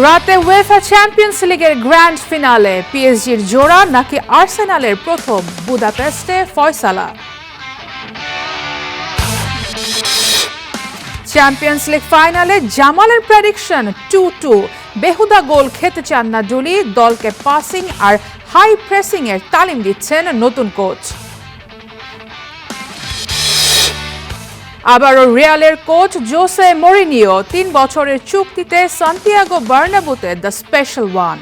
রাতে UEFA champions লিগের grand finale পিএসজির জোড়া নাকি আর্সেনালের প্রথম বুদাপেস্টে ফয়সালা। চ্যাম্পিয়ন্স লিগ ফাইনালে জামালের প্রেডিকশন 2-2। বেহুদা গোল খেতে চান না ডুলি, দলকে পাসিং আর হাই প্রেসিং এর তালিম দিচ্ছেন নতুন কোচ। আবারও রিয়ালের কোচ জোসে মরিনিও 3 বছরের চুক্তিতে সান্তিয়াগো বার্নাবুতে দ্য স্পেশাল ওয়ান।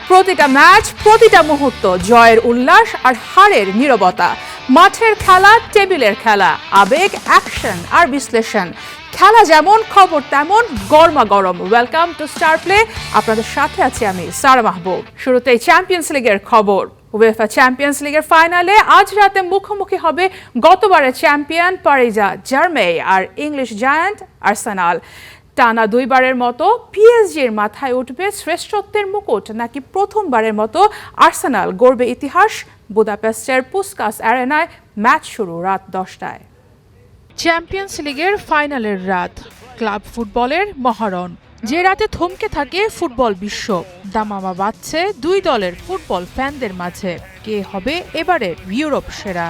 প্রতিটা ম্যাচ, প্রতিটা মুহূর্ত, জয়ের উল্লাস আর হারের নীরবতা। মাঠের খেলা, টেবিলের খেলা, আবেগ, অ্যাকশন আর বিশ্লেষণ। খেলা যেমন, খবর তেমন, গরমা গরম। Welcome to star play. আপনাদের সাথে আছি আমি সারা মাহবুব। শুরুতেই চ্যাম্পিয়ন্স লিগের খবর। উয়েফা চ্যাম্পিয়ন্স লিগের ফাইনালে আজ রাতে মুখোমুখি হবে গতবারের চ্যাম্পিয়ন প্যারিস জার্মেই আর ইংলিশ জায়ান্ট আর্সেনাল। টানা দুইবারের মতো পিএসজির মাথায় উঠবে শ্রেষ্ঠত্বের মুকুট, নাকি প্রথমবারের মতো আর্সেনাল গড়বে ইতিহাস। বুদাপেস্টের পুস্কাস অ্যারেনায় ম্যাচ শুরু রাত 10টায়। চ্যাম্পিয়ন্স লিগের ফাইনালের রাত, ক্লাব ফুটবলের মহারণ। যে রাতে থমকে থাকে ফুটবল বিশ্ব, দামামা বাজছে দুই দলের ফুটবল ফ্যানদের মাঝে। কে হবে এবারের ইউরোপ সেরা?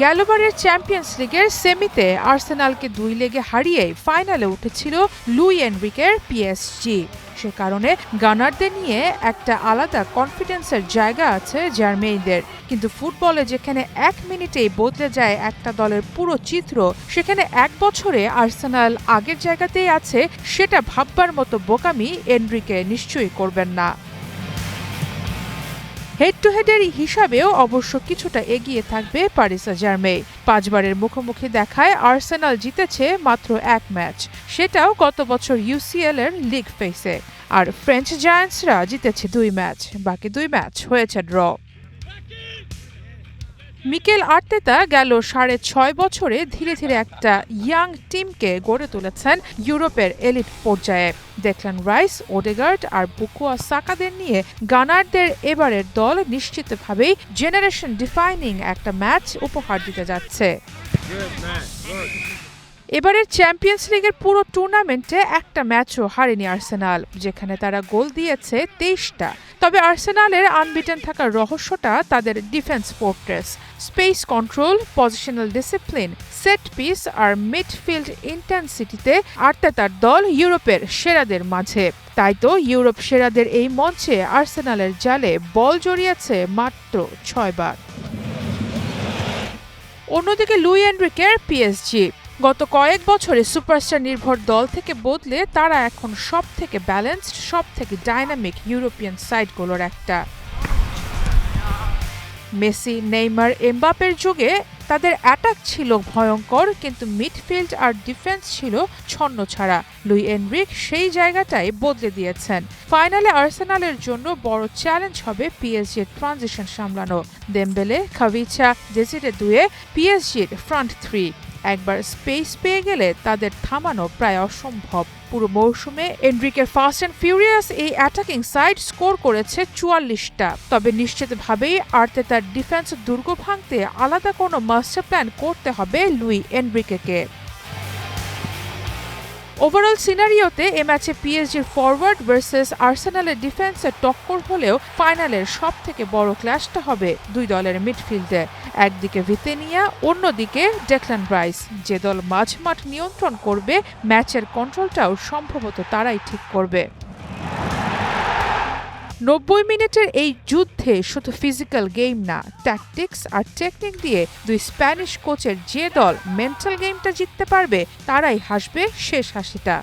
গেলবারের চ্যাম্পিয়ন্স লিগের সেমিতে আর্সেনালকে 2 লেগে হারিয়ে ফাইনালে উঠেছিল লুই এনরিকের পিএসজি। সে কারণে গানারদের নিয়ে একটা আলাদা কনফিডেন্সের জায়গা আছে জার্মেইদের। কিন্তু ফুটবলে যেখানে 1 মিনিটেই বদলে যায় একটা দলের পুরো চিত্র, সেখানে 1 বছরে আর্সেনাল আগের জায়গাতেই আছে, সেটা ভাববার মতো বোকামি এনরিকে নিশ্চয়ই করবেন না। হেড টু হেডের হিসাবেও অবশ্য কিছুটা এগিয়ে থাকবে প্যারিস জার্মেই। 5 বারের মুখোমুখি দেখায় আর্সেনাল জিতেছে মাত্র 1 ম্যাচ, সেটাও গত বছর ইউসিএল এর লিগ ফেসে। আর ফ্রেঞ্চ জায়ান্টসরা জিতেছে 2 ম্যাচ, বাকি 2 ম্যাচ হয়েছে ড্র। মিকেল আর্তেতা গেল 6.5 বছরে ধীরে ধীরে একটা ইয়াং টিমকে গড়ে তুলেছেন ইউরোপের এলিট পর্যায়ে। ডেক্লান রাইস, ওডেগার্ড আর বুকুয়া সাকাদের নিয়ে গানারদের এবারের দল নিশ্চিতভাবেই জেনারেশন ডিফাইনিং একটা ম্যাচ উপহার দিতে যাচ্ছে। এবারের চ্যাম্পিয়ন্স লিগের পুরো টুর্নামেন্টে একটা ম্যাচও হারেনি আর্সেনাল, যেখানে তারা গোল দিয়েছে 23টা। তবে আর্সেনালের আনবিটেন থাকার রহস্যটা তাদের defence fortress, space control, positional discipline, set piece আর মিডফিল্ড ইন্টেন্সিটিতে আর্তেতার দল ইউরোপের সেরাদের মাঝে। তাই তো ইউরোপ সেরাদের এই মঞ্চে আর্সেনালের জালে বল জড়িয়েছে মাত্র 6 বার। অন্যদিকে লুই এনরিকের পিএসজি গত কয়েক বছরে সুপারস্টার নির্ভর দল থেকে বদলে তারা এখন সব থেকে ব্যালেন্সড, সব থেকে ডাইনামিক ইউরোপিয়ান সাইডগুলোর একটা। মেসি, নেইমার, এমবাপের যুগে তাদের অ্যাটাক ছিল ভয়ঙ্কর, কিন্তু মিডফিল্ড আর ডিফেন্স ছিল ছন্নছাড়া। লুই এনরিক সেই জায়গাটাই বদলে দিয়েছেন। ফাইনালে আর্সেনালের জন্য বড় চ্যালেঞ্জ হবে পিএসজির ট্রানজিশন সামলানো। দেমবেলে, খাভিচা, ডেসিরে দুয়ে পিএসজির ফ্রন্ট 3 একবার স্পেস পেয়ে গেলে তাদের থামানো প্রায় অসম্ভব। পুরো মৌসুমে এনরিকের ফাস্ট অ্যান্ড ফিউরিয়াস এই অ্যাটাকিং সাইড স্কোর করেছে 44টা। তবে নিশ্চিতভাবেই আর্তেতার ডিফেন্স দুর্গ ভাঙতে আলাদা কোনো মাস্টার প্ল্যান করতে হবে লুই এনরিকেকে। ওভারঅল সিনারিওতে এ ম্যাচে পিএসজির ফরওয়ার্ড ভার্সেস আর্সেনালের ডিফেন্সের টক্কর হলেও ফাইনালের সব থেকে বড় ক্ল্যাশটা হবে দুই দলের মিডফিল্ডে। একদিকে ভিতেনিয়া, অন্যদিকে ডেক্লান রাইস। যে দল মাঝমাঠ নিয়ন্ত্রণ করবে, ম্যাচের কন্ট্রোলটাও সম্ভবত তারাই ঠিক করবে। 90 মিনিটের এই যুদ্ধে শুধু ফিজিক্যাল গেম না, ট্যাকটিক্স আর টেকনিক দিয়ে দুই স্প্যানিশ কোচের যে দল মেন্টাল গেমটা জিততে পারবে, তারাই হাসবে শেষ হাসিটা।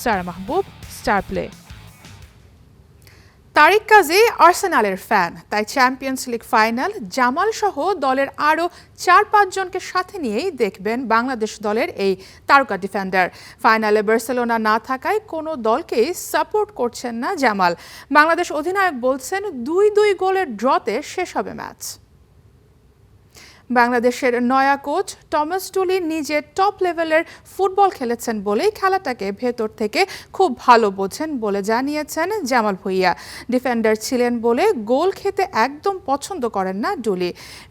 সারা মাহবুব, স্টার প্লে। তারিক কাজী আর্সেনালের ফ্যান, তাই চ্যাম্পিয়ন্স লিগ ফাইনাল জামাল সহ দলের আরও 4-5 জনকে সাথে নিয়েই দেখবেন বাংলাদেশ দলের এই তারকা ডিফেন্ডার। ফাইনালে বার্সেলোনা না থাকায় কোনো দলকেই সাপোর্ট করছেন না জামাল। বাংলাদেশ অধিনায়ক বলছেন 2-2 গোলের ড্রতে শেষ হবে ম্যাচ। বাংলাদেশের নয়া কোচ টমাস টুলি নিজে টপ লেভেলের ফুটবল খেলেছেন বলেই খেলাটাকে ভেতর থেকে খুব ভালো বোঝেন বলে জানিয়েছেন জামাল ভুঁইয়া। ডিফেন্ডার ছিলেন বলে গোল খেতে একদম পছন্দ করেন না টুলি।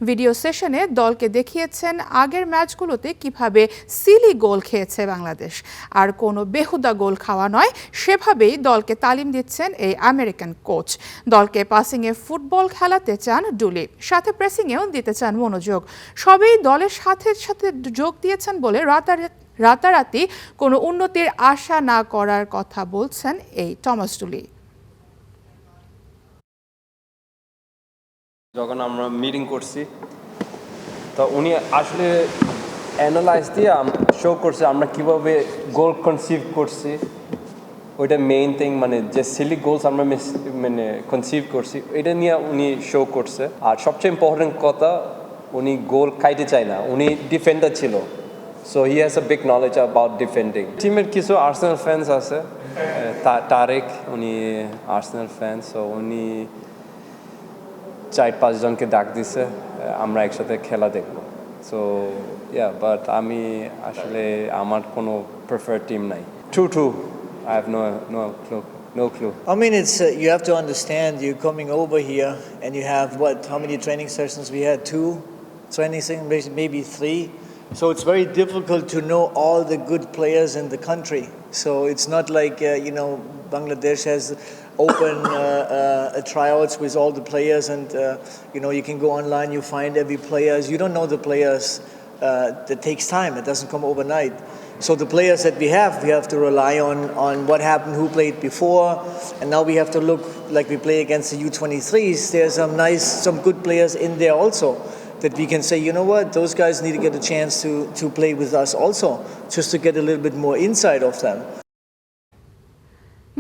ভিডিও সেশনে দলকে দেখিয়েছেন আগের ম্যাচগুলোতে কিভাবে সিলি গোল খেয়েছে বাংলাদেশ। আর কোনো বেহুদা গোল খাওয়া নয়, সেভাবেই দলকে তালিম দিচ্ছেন এই আমেরিকান কোচ। দলকে পাসিংয়ে ফুটবল খেলাতে চান ডুলি, সাথে প্রেসিংয়েও দিতে চান মনোযোগ। সবই দলের সাথে সাথে যোগ দিয়েছেন বলে রাতারাতি কোনো উন্নতির আশা না করার কথা বলছেন এই টমাস টুলি। যখন আমরা মিটিং করছি তো উনি আসলে অ্যানালাইজ দিয়ে শো করছে আমরা কিভাবে গোল কনসিভ করছি, ওইটা মেইন থিং, মানে যে সিলি গোলস আমরা মানে কনসিভ করছি এটা নিয়ে উনি শো করছে। আর সবচেয়ে ইম্পর্টেন্ট কথা, উনি গোল খাইতে চায় না, উনি ডিফেন্ডার ছিল, so he has a big knowledge about defending. টিমের কিছু আর্সেনাল ফ্যান্স আছে, তারেক উনি আর্সেনাল ফ্যান, সো উনি 4-5 জনকে ডাক দিছে আমরা একসাথে খেলা দেখবো। সো ইয়া, বাট আমি আসলে আমার কোনো প্রেফার টিম নাই। True. I have no clue. I mean, it's you have to understand. You're coming over here, and you have how many training sessions we had? 2 training sessions, maybe 3. So it's very difficult to know all the good players in the country. So it's not like Bangladesh has open tryouts with all the players, and you can go online, you find every players. You don't know the players. That takes time. It doesn't come overnight. So the players that we have to rely on what happened, who played before, and now we have to look like we play against the U23s. There's some good players in there also that we can say, you know what, those guys need to get a chance to play with us also, just to get a little bit more insight of them.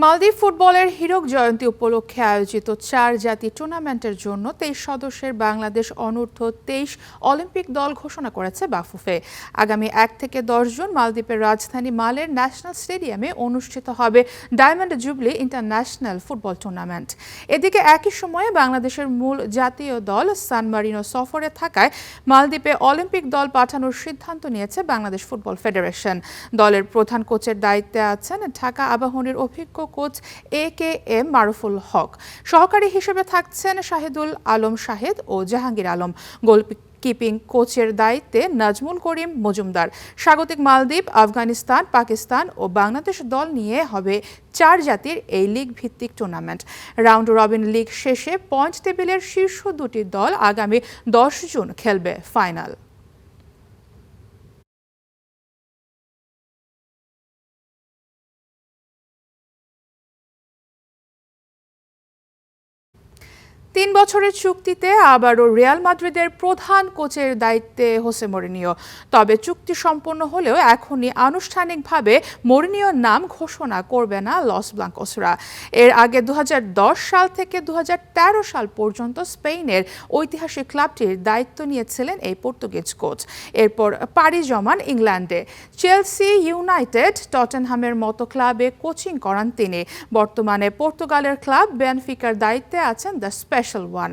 মালদ্বীপ ফুটবলের হীরক জয়ন্তী উপলক্ষে আয়োজিত 4 জাতি টুর্নামেন্টের জন্য 23 সদস্যের বাংলাদেশ অনূর্ধ্ব 23 Olympic দল ঘোষণা করেছে বাফুফে। আগামী 1 থেকে 10 জুন মালদ্বীপের রাজধানী মালের ন্যাশনাল স্টেডিয়ামে অনুষ্ঠিত হবে diamond jubilee international football tournament. এদিকে একই সময়ে বাংলাদেশের মূল জাতীয় দল সান মারিনো সফরে থাকায় মালদ্বীপে অলিম্পিক দল পাঠানোর সিদ্ধান্ত নিয়েছে বাংলাদেশ ফুটবল ফেডারেশন। দলের প্রধান কোচের দায়িত্বে আছেন ঢাকা আবাহনীর অভিজ্ঞ কোচ AKM মারুফুল হক। সহকারী হিসেবে থাকছেন শাহিদুল আলম শাহেদ ও জাহাঙ্গীর আলম। গোলকিপিং কোচের দায়িত্বে নাজমুল করিম মজুমদার। স্বাগতিক মালদ্বীপ, আফগানিস্তান, পাকিস্তান ও বাংলাদেশ দল নিয়ে হবে 4 জাতির এই লিগ ভিত্তিক টুর্নামেন্ট। রাউন্ড রবিন লিগ শেষে পয়েন্ট টেবিলের শীর্ষ 2টি দল আগামী 10 জুন খেলবে ফাইনাল। তিন বছরের চুক্তিতে আবারও রিয়াল মাদ্রিদের প্রধান কোচের দায়িত্বে হোসে মরিনিও। তবে চুক্তি সম্পন্ন হলেও এখনই আনুষ্ঠানিকভাবে মরিনিওর নাম ঘোষণা করবে না লস ব্লাঙ্কোসরা। এর আগে 2010 সাল থেকে 2013 সাল পর্যন্ত স্পেনের ঐতিহাসিক ক্লাবটির দায়িত্ব নিয়েছিলেন এই পর্তুগিজ কোচ। এরপর পাড়ি জমান ইংল্যান্ডে। চেলসি, ইউনাইটেড, টটেনহামের মতো ক্লাবে কোচিং করান তিনি। বর্তমানে পর্তুগালের ক্লাব বেনফিকার দায়িত্বে আছেন দ্য স্পেশাল ওয়ান।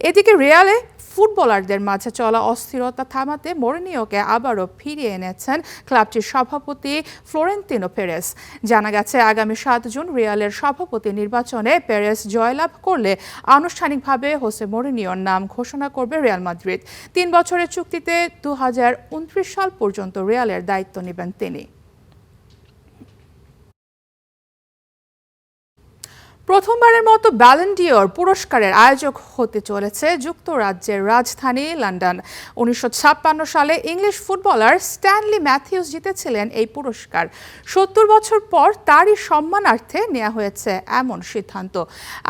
এদিকে রিয়ালে ফুটবলারদের মাঝে চলা অস্থিরতা থামাতে মরিনিওকে আবারও ফিরিয়ে এনেছেন ক্লাবটির সভাপতি ফ্লোরেন্তিনো পেরেস। জানা গেছে আগামী 7 জুন রিয়ালের সভাপতি নির্বাচনে পেরেস জয়লাভ করলে আনুষ্ঠানিকভাবে হোসে মরিনিওর নাম ঘোষণা করবে রিয়াল মাদ্রিদ। 3 বছরের চুক্তিতে 2029 সাল পর্যন্ত রিয়ালের দায়িত্ব নেবেন তিনি। প্রথমবারের মতো ব্যালন ডিওর পুরস্কারের আয়োজক হতে চলেছে যুক্তরাজ্যের রাজধানী লন্ডন। 1956 সালে ইংলিশ ফুটবলার স্ট্যানলি ম্যাথিউস জিতেছিলেন এই পুরস্কার। 70 বছর পর তারই সম্মানার্থে নেওয়া হয়েছে এমন সিদ্ধান্ত।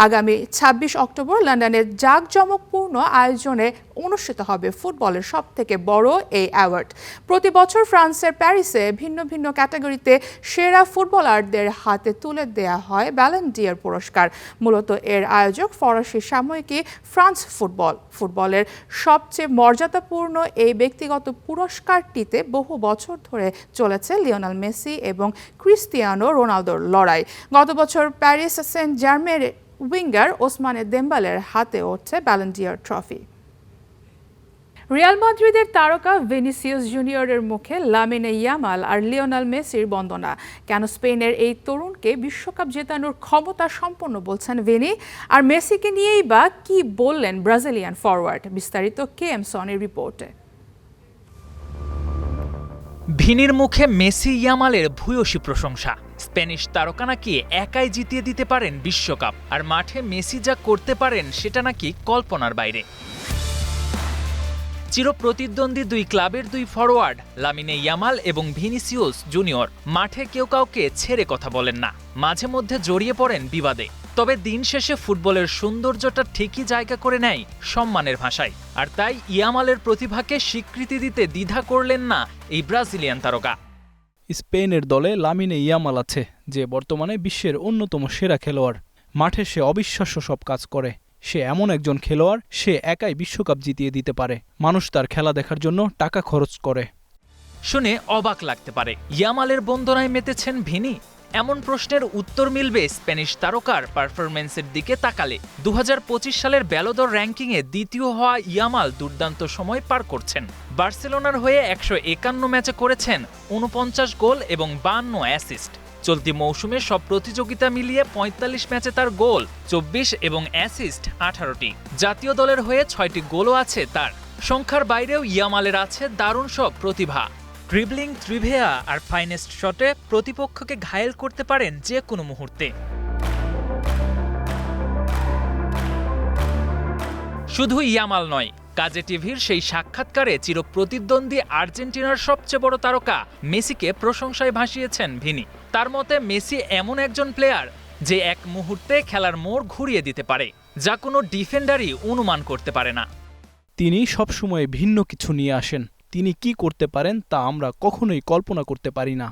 আগামী 26 অক্টোবর লন্ডনের জাঁকজমকপূর্ণ আয়োজনে অনুষ্ঠিত হবে ফুটবলের সবথেকে বড় এই অ্যাওয়ার্ড। প্রতি বছর ফ্রান্সের প্যারিসে ভিন্ন ভিন্ন ক্যাটাগরিতে সেরা ফুটবলারদের হাতে তুলে দেয়া হয় ব্যালন ডিওর পুরস্কার। মূলত এর আয়োজক ফরাসি সাময়িকী ফ্রান্স ফুটবল। ফুটবলের সবচেয়ে মর্যাদাপূর্ণ এই ব্যক্তিগত পুরস্কারটিতে বহু বছর ধরে চলেছে লিওনেল মেসি এবং ক্রিস্টিয়ানো রোনালদোর লড়াই। গত বছর প্যারিস সেন্ট জার্মের উইঙ্গার ওসমানে দেম্বালের হাতে ওঠে ব্যালন ডিওর ট্রফি। রিয়াল মাদ্রিদের তারকা ভিনিসিয়াস জুনিয়রের মুখে লামিনে ইয়ামাল আর লিওনেল মেসির বন্দনা। কেন স্পেনের এই তরুণকে বিশ্বকাপ জেতানোর ক্ষমতা সম্পন্ন বলছেন ভিনি, আর মেসিকে নিয়েই বা কি বললেন ব্রাজিলিয়ান ফরওয়ার্ড? বিস্তারিত কেএম সনের রিপোর্টে। ভিনির মুখে মেসি ইয়ামালের ভূয়সী প্রশংসা। স্প্যানিশ তারকা নাকি একাই জিতিয়ে দিতে পারেন বিশ্বকাপ, আর মাঠে মেসি যা করতে পারেন সেটা নাকি কল্পনার বাইরে। চিরপ্রতিদ্বন্দ্বী দুই ক্লাবের দুই ফরওয়ার্ড লামিনে ইয়ামাল এবং ভিনিসিয়াস জুনিয়র মাঠে কেউ কাউকে ছেড়ে কথা বলেন না, মাঝে মধ্যে জড়িয়ে পড়েন বিবাদে। তবে দিন শেষে ফুটবলের সৌন্দর্যটা ঠিকই জায়গা করে নেয় সম্মানের ভাষায়, আর তাই ইয়ামালের প্রতিভাকে স্বীকৃতি দিতে দ্বিধা করলেন না এই ব্রাজিলিয়ান তারকা। স্পেনের দলে লামিনে ইয়ামাল আছে, যে বর্তমানে বিশ্বের অন্যতম সেরা খেলোয়াড়। মাঠে সে অবিশ্বাস্য সব কাজ করে। সে এমন একজন খেলোয়াড়, সে একাই বিশ্বকাপ জিতিয়ে দিতে পারে। মানুষ তার খেলা দেখার জন্য টাকা খরচ করে। শুনে অবাক লাগতে পারে, ইয়ামালের বন্দনায় মেতেছেন ভিনি? এমন প্রশ্নের উত্তর মিলবে স্প্যানিশ তারকার পারফরম্যান্সের দিকে তাকালে। 2025 সালের ব্যালোদর র্যাঙ্কিংয়ে দ্বিতীয় হওয়া ইয়ামাল দুর্দান্ত সময় পার করছেন। বার্সেলোনার হয়ে 151 ম্যাচে করেছেন 49 গোল এবং 52 অ্যাসিস্ট। চলতি মৌসুমে সব প্রতিযোগিতা মিলিয়ে 45 ম্যাচে তার গোল 24 এবং অ্যাসিস্ট 18টি। জাতীয় দলের হয়ে 6টি গোলও আছে তার। সংখ্যার বাইরেও ইয়ামালের আছে দারুণ সব প্রতিভা। ড্রিবলিং, ত্রিভেয়া আর ফাইনেস্ট শটে প্রতিপক্ষকে ঘায়েল করতে পারেন যে কোনো মুহূর্তে। শুধু ইয়ামাল নয়, কাজে টিভির সেই সাক্ষাৎকারে চিরপ্রতিদ্বন্দ্বী আর্জেন্টিনার সবচেয়ে বড় তারকা মেসিকে প্রশংসায় ভাসিয়েছেন ভিনি। তার মতে মেসি এমন একজন প্লেয়ার যে এক মুহূর্তে খেলার মোড় ঘুরিয়ে দিতে পারে, যা কোনো ডিফেন্ডারই অনুমান করতে পারে না। তিনি সবসময় ভিন্ন কিছু নিয়ে আসেন। তিনি কি করতে পারেন তা আমরা কখনোই কল্পনা করতে পারি না।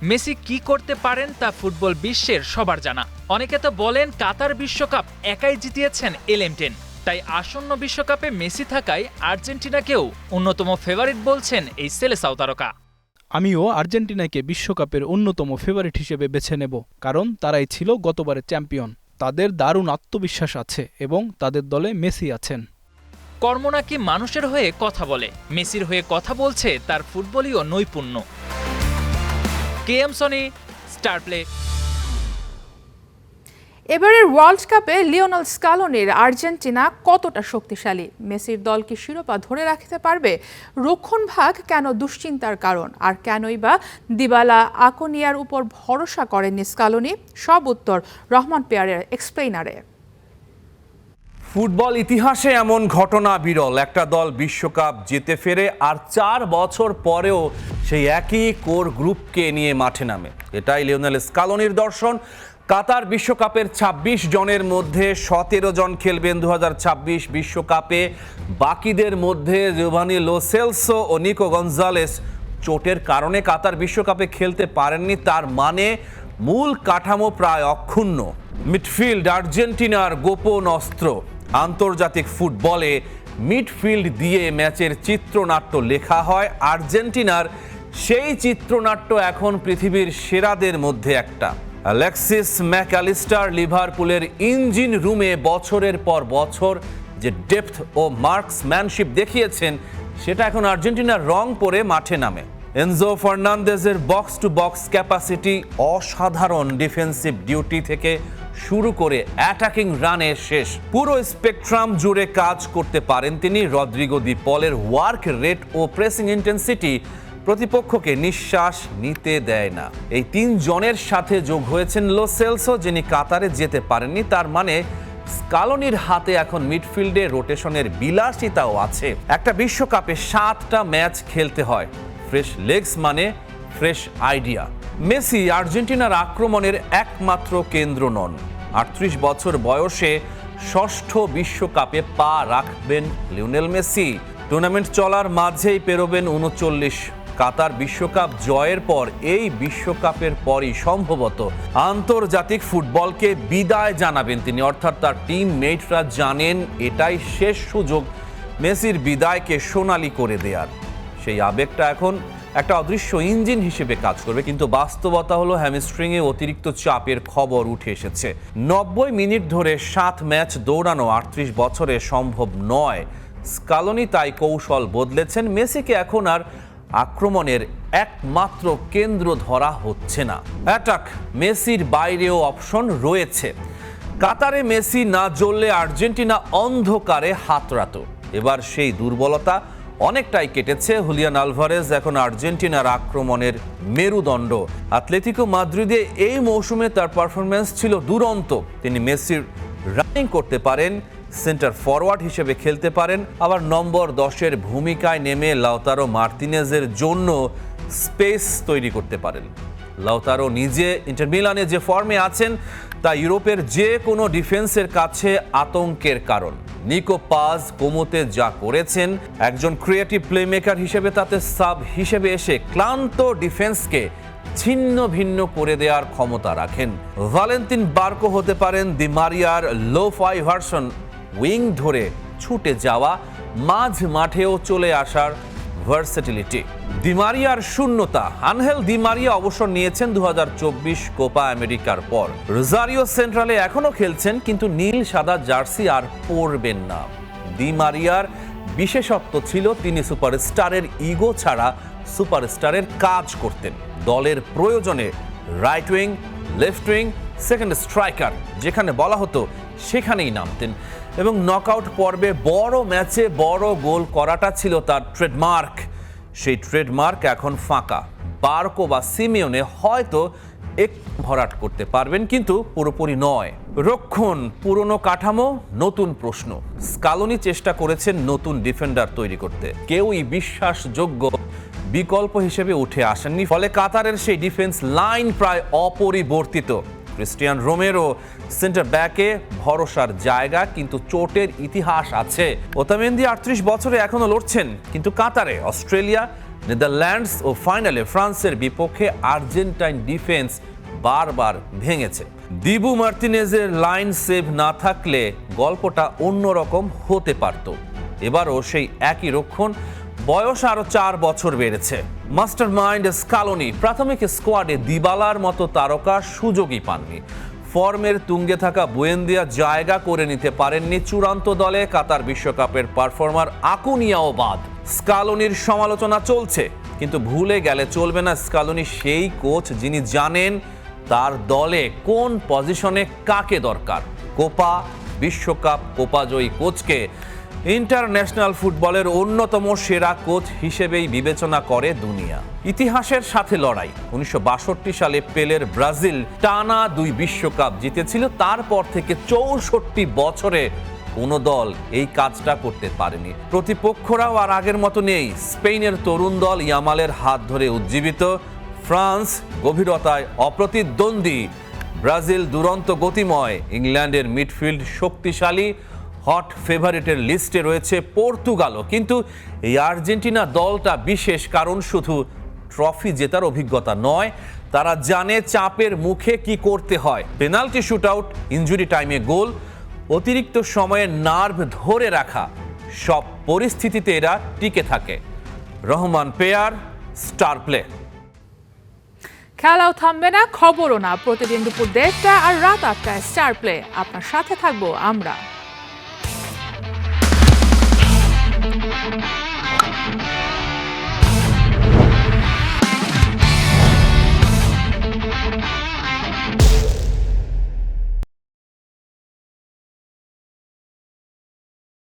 মেসি কি করতে পারেন তা ফুটবল বিশ্বের সবার জানা। অনেকে তো বলেন কাতার বিশ্বকাপ একাই জিতিয়েছেন এলএম10। তাই আসন্ন বিশ্বকাপে মেসি থাকায় আর্জেন্টিনাকেও অন্যতম ফেভারিট বলছেন এই সেলেসাও তারকা। আমিও আর্জেন্টিনাকে বিশ্বকাপের অন্যতম ফেভারিট হিসেবে বেছে নেব, কারণ তারাই ছিল গতবারের চ্যাম্পিয়ন। তাদের দারুণ আত্মবিশ্বাস আছে এবং তাদের দলে মেসি আছেন। কর্ম নাকি মানুষের হয়ে কথা বলে, মেসির হয়ে কথা বলছে তার ফুটবলীয় নৈপুণ্য। KM Sony, star play. এবারের ওয়ার্ল্ড কাপে লিওনেল স্কালোনির আর্জেন্টিনা কতটা শক্তিশালী? মেসির দল কি শিরোপা ধরে রাখতে পারবে? রক্ষণভাগ কেন দুশ্চিন্তার কারণ? আর কেনই বা দিবালা আকোনিয়ার উপর ভরসা করেননি স্কালোনি? সব উত্তর রহমান পেয়ারের এক্সপ্লেইনারে। ফুটবল ইতিহাসে এমন ঘটনা বিরল। একটা দল বিশ্বকাপ জিতে ফেরে আর 4 বছর পরেও সেই একই কোর গ্রুপকে নিয়ে মাঠে নামে। এটাই লিওনেল স্কালোনির দর্শন। কাতার বিশ্বকাপের 26 জনের মধ্যে 17 জন খেলবেন 2026 বিশ্বকাপে। বাকিদের মধ্যে জিওভানি লো সেলসো ও নিকো গঞ্জালেস চোটের কারণে কাতার বিশ্বকাপে খেলতে পারেননি। তার মানে মূল কাঠামো প্রায় অক্ষুণ্ণ। মিডফিল্ড আর্জেন্টিনার গোপন অস্ত্র। আন্তর্জাতিক ফুটবলে মিডফিল্ড দিয়ে ম্যাচের চিত্রনাট্য লেখা হয়। আর্জেন্টিনার সেই চিত্রনাট্য এখন পৃথিবীর সেরাদের মধ্যে একটা। অ্যালেক্সিস ম্যাকঅ্যালিস্টার লিভারপুলের ইঞ্জিন রুমে বছরের পর বছর যে ডেপথ ও মার্কসম্যানশিপ দেখিয়েছেন, সেটা এখন আর্জেন্টিনার রং পরে মাঠে নামে। এনজো ফার্নান্দেজের বক্স টু বক্স ক্যাপাসিটি, অসাধারণ ডিফেন্সিভ ডিউটি থেকে শুরু করে অ্যাটাকিং রানে শেষ, পুরো স্পেকট্রাম জুড়ে কাজ করতে পারেন তিনি। রদ্রিগো দি পলের ওয়ার্ক রেট ও প্রেসিং ইন্টেন্সিটি প্রতিপক্ষকে নিঃশ্বাস নিতে দেয় না। এই 3 জনের সাথে যোগ হয়েছেন লো সেলসো, যিনি কাতারে যেতে পারেননি। তার মানে স্কালোনির হাতে এখন মিডফিল্ডে রোটেশনের বিলাসিতাও আছে। একটা বিশ্বকাপে 7টা ম্যাচ খেলতে হয়। ফ্রেশ লেগস মানে ফ্রেশ আইডিয়া। মেসি আর্জেন্টিনার আক্রমণের একমাত্র কেন্দ্র নন। 38 বছর বয়সে ষষ্ঠ বিশ্বকাপে পা রাখবেন লিওনেল মেসি। টুর্নামেন্ট চলার মাঝেই পেরোবেন 39। কাতার বিশ্বকাপ জয়ের পর এই বিশ্বকাপের পরই সম্ভবত আন্তর্জাতিক ফুটবলকে বিদায় জানাবেন তিনি। অর্থাৎ তার টিম মেটরা জানেন এটাই শেষ সুযোগ মেসির বিদায়কে সোনালি করে দেয়ার। সেই আবেগটা এখন একটা অদৃশ্য ইঞ্জিন হিসেবে কাজ করবে। কিন্তু বাস্তবতা হলো হ্যামস্ট্রিংয়ে অতিরিক্ত চাপের খবর উঠে এসেছে। 90 মিনিট ধরে 7 ম্যাচ দৌড়ানো 38 বছরে সম্ভব নয়। স্কালোনি তাই কৌশল বদলেছেন। মেসিকে এখন আর আক্রমণের একমাত্র কেন্দ্র ধরা হচ্ছে না, অ্যাটাক মেসির বাইরেও অপশন রয়েছে। কাতারে মেসি না জ্বললে আর্জেন্টিনা অন্ধকারে হাতড়াত। এবার সেই দুর্বলতা অনেকটাই কেটেছে। হুলিয়ান আলভারেজ এখন আর্জেন্টিনার আক্রমণের মেরুদণ্ড। আতলেতিকো মাদ্রিদে এই মৌসুমে তার পারফরম্যান্স ছিল দুরন্ত। তিনি মেসির রানিং করতে পারেন, সেন্টার ফরওয়ার্ড হিসেবে খেলতে পারেন, আবার নম্বর 10-এর ভূমিকায় নেমে লাউতারো মার্তিনেজের জন্য স্পেস তৈরি করতে পারেন। লাউতারো নিজে ইন্টার মিলানে যে ফর্মে আছেন তা ইউরোপের যে কোনো ডিফেন্সের কাছে আতঙ্কের কারণ। নিকো পাজ কোমোতে যা করেছেন, একজন ক্রিয়েটিভ প্লেমেকার হিসেবে তাতে সাব হিসেবে এসে ক্লান্ত ডিফেন্সকে ছিন্ন ভিন্ন করে দেওয়ার ক্ষমতা রাখেন। ভ্যালেন্তিন বার্কো হতে পারেন দি মারিয়ার লো-ফাই ভার্সন, উইং ধরে ছুটে যাওয়া, মাঝ মাঠেও চলে আসার ভার্সেটিলিটি। দি মারিয়ার শূন্যতা। আনহেল দি মারিয়া অবসর নিয়েছেন 2024 কোপা আমেরিকার পর। রোজারিও সেন্ট্রালে এখনো খেলছেন, কিন্তু নীল সাদা জার্সি আর পরবেন না। দি মারিয়ার বিশেষত্ব ছিল তিনি সুপারস্টারের ইগো ছাড়া সুপারস্টারের কাজ করতেন। দলের প্রয়োজনে right wing, left wing, second striker যেখানে বলা হতো সেখানেই নামতেন, এবং নকআউট পর্বে বড় ম্যাচে বড় গোল করাটা ছিল তার ট্রেডমার্ক। সেই ট্রেডমার্ক এখন ফাঁকা। বার্কো বা সিমিওনে হয়তো এক ভরাট করতে পারবেন, কিন্তু পুরোপুরি নয়। রক্ষণ, পুরনো কাঠামো, নতুন প্রশ্ন। স্কালোনি চেষ্টা করেছেন নতুন ডিফেন্ডার তৈরি করতে, কেউই বিশ্বাসযোগ্য বিকল্প হিসেবে উঠে আসেননি। ফলে কাতারের সেই ডিফেন্স লাইন প্রায় অপরিবর্তিত। ক্রিস্টিয়ান রোমেরো সেন্টার ব্যাকে ভরসার জায়গা, কিন্তু চোটের ইতিহাস আছে। ওতামেন্দি 38 বছরে এখনো লড়ছেন, কিন্তু কাতারে, অস্ট্রেলিয়া, নেদারল্যান্ডস ও ফাইনালে ফ্রান্সের বিপক্ষে আর্জেন্টাইন ডিফেন্স বারবার ভেঙেছে। দিবু মার্তিনেজের লাইন সেভ না থাকলে গল্পটা অন্যরকম হতে পারত। এবারও সেই একই রক্ষণ, বয়স আরো 4 বছর বেড়েছে। মাস্টার মাইন্ড স্কালোনি প্রাথমিক স্কোয়াডে দিবালার মতো তারকা সুযোগই পাননি। ফর্মের তুঙ্গে থাকা বুয়েন্দিয়া জায়গা করে নিতে পারেননি চূড়ান্ত দলে। কাতার বিশ্বকাপের পারফর্মার আকুনিয়াও বাদ। স্কালোনির সমালোচনা চলছে, কিন্তু ভুলে গেলে চলবে না স্কালোনি সেই কোচ যিনি জানেন তার দলে কোন পজিশনে কাকে দরকার। কোপা, বিশ্বকাপ, কোপাজয়ী কোচকে ইন্টারন্যাশনাল ফুটবলের অন্যতম সেরা কোচ হিসেবেই বিবেচনা করে দুনিয়া। ইতিহাসের সাথে লড়াই। 1962 সালে পেলের ব্রাজিল টানা 2 বিশ্বকাপ জিতেছিল। তারপর থেকে 64 বছরে কোনো দল এই কাজটা করতে পারেনি। প্রতিপক্ষরাও আর আগের মতো নেই। স্পেনের তরুণ দল ইয়ামালের হাত ধরে উজ্জীবিত, ফ্রান্স গভীরতায় অপ্রতিদ্বন্দ্বী, ব্রাজিল দুরন্ত গতিময়, ইংল্যান্ডের মিডফিল্ড শক্তিশালী, হট ফেভারিটের লিস্টে রয়েছে পর্তুগালও। কিন্তু এই আর্জেন্টিনা দলটা বিশেষ, কারণ শুধু ট্রফি জেতার অভিজ্ঞতা নয়, তারা জানে চাপের মুখে কি করতে হয়। পেনাল্টি শুটআউট, ইনজুরি টাইমে গোল, অতিরিক্ত সময়ে নার্ভ ধরে রাখা, সব পরিস্থিতিতে এরা টিকে থাকে। Rahman pair, star play. খেলাও থামবে না, খবরও না। প্রতিদিন দুপুর 1:30 আর রাত 8টায় স্টার প্লে। আপনার সাথে থাকবো আমরা।